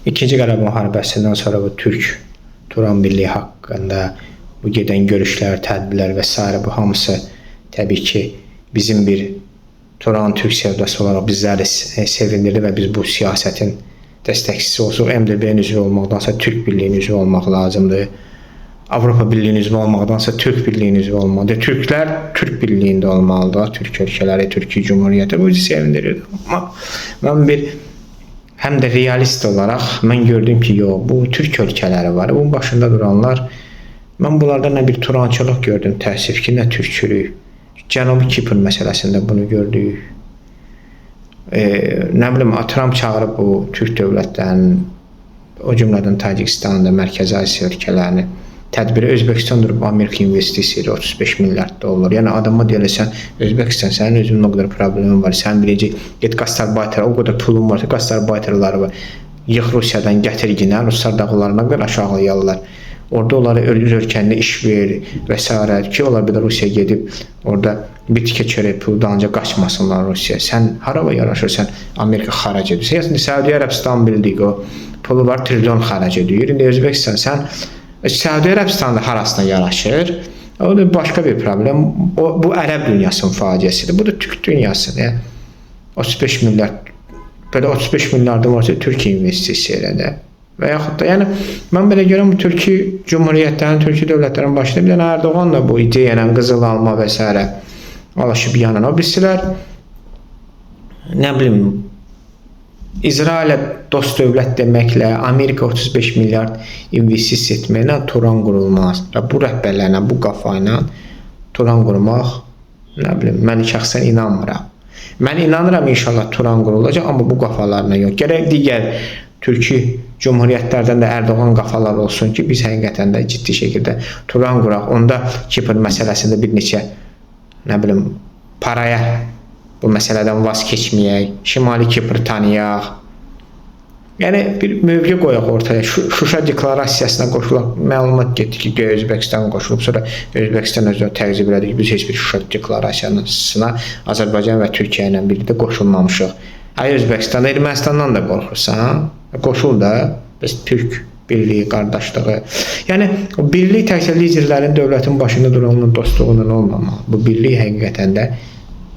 İkinci Qarabağ müharibəsindən sonra bu Türk-Turan birliyi haqqında bu gedən görüşlər, tədbirlər və s. bu hamısı təbii ki bizim bir Turan-Türk sevdası olaraq bizləri sevindirdi və biz bu siyasətin dəstəkçisi olsuq. MDB-nin üzvü olmaqdansa Türk birliyinin üzvü olmaq lazımdır. Avropa Birliyinin üzvü olmaqdansa Türk birliyinin üzvü olmalıdır. Türklər Türk birliyində olmalıdır. Türk ölkələri, Türkiyə Cumhuriyyəti bu bizi sevindirir. Amma mən bir həm də realist olaraq mən gördüm ki, yox, bu Türk ölkələri var. Bunun başında duranlar, mən bunlarda nə bir turançılıq gördüm, təəssüf ki, nə türkçülük. Cənubi Kipr məsələsində bunu gördük. Nə bilim, Trump çağırıb bu Türk dövlətlərinin, o cümlədən Tacikistan'da, Mərkəzi Asiya ölkələrini tədbiri Özbəkistan durub Amerika investisiyası 35 milyard dollar. Yəni adama deyirsən, Özbəkistan sənin özünün o qədər problemin var. Sən biləcək, get Gastarbaytara, o qədər pulun varsa Gastarbaytarları var. Yığ Rusiyadan gətir yine, Ruslar dağlarına qədər aşağılayarlar. Orada onlara öz ölkəndə iş verir və s. ki, onlar bir də Rusiyaya gedib orada bitkə çörək pulu ancaq qaçmasınlar Rusiya. Sən harava yaraşırsan, Amerika xarac edir. Yəni Səudiyyə Ərəbistan bildik, o pulu var, trilyon xarac edir. İndi Özbəkistan sən Səudiyyə Ərəbistan'da harasına yaraşır. O da başqa bir problem. Bu Ərəb dünyasının faciəsidir. Bu da Türk dünyasıdır. 35 milyard, belə 35 milyardım varsa Türkiyə investisiyası elədi. Və yaxud da, yəni mən belə görəm, bu Türkiyə Cumhuriyyətlərinin, Türkiyə dövlətlərinin başında bir dənə Erdoğan da bu ideyanı, qızıl alma və s. alışıb yanına. Bilsilər, nə bilim, İsrail'e dost dövlət deməklə, Amerika 35 milyard investisiya etməklə Turan qurulmaz. Bu rəhbərlərlə, bu qafayla Turan qurmaq, nə bilim, mən şəxsən inanmıram. Mən inanıram inşallah Turan qurulacaq, amma bu qafalarına yox. Gərək digər Türkiyə Cumhuriyyətlərdən də Erdoğan qafalar olsun ki, biz həqiqətən də ciddi şəkildə Turan quraq. Onda Kipr məsələsində bir neçə, nə bilim, paraya bu məsələdən vaz keçməyək, Şimali Kipr tanıyaq. Yəni bir mövqe qoyaq ortaya. Şuşa deklarasiyasına qoşulaq. Məlumat getdi ki, Özbəkistan qoşulub, sonra Özbəkistan özünü təqzib elədi ki, biz heç bir Şuşa deklarasiyasına Azərbaycan və Türkiyə ilə birlikdə qoşulmamışıq. Ay Özbəkistan, Ermənistandan da qorxursan, qoşul da, biz Türk birliyi, qardaşlığı. Yəni o birlik təkcə liderlərin dövlətin başında duranların dostluğundan olmamalı. Bu birlik həqiqətən də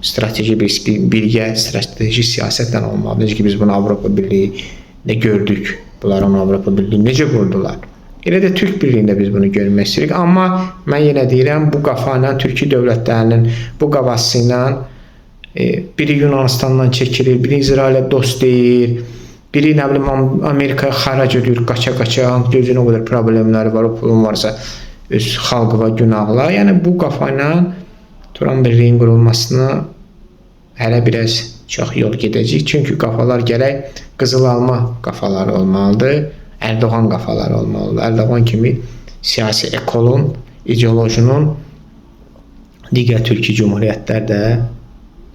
strateji birgə, strateji siyasətlə olmalı. Necə ki biz bunu Avropa Birliyində gördük. Bunlar onu Avropa Birliyi necə qurdular? Elə də Türk birliyində biz bunu görmək istəyirik. Amma mən yenə deyirəm, bu qafayla Türkiyə dövlətlərinin bu qavası ilə biri Yunanistandan çəkilir, biri İsrail'e dost deyir, biri nə bilim Amerikaya xarac edir, qaça-qaça, gözünün o qədər problemləri var, o pulun varsa öz xalqıva günahla. Yəni bu qafayla Turan birliyin qurulmasına hələ biraz çox yol gedəcək. Çünki qafalar gərək qızıl alma qafaları olmalıdır, Erdoğan qafaları olmalıdır. Erdoğan kimi siyasi ekolun, ideolojinin digər Türkiyə Cumhuriyyətlər də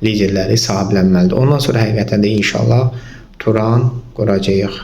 liderləri sahiblənməlidir. Ondan sonra həqiqətən də inşallah Turan quracağıq.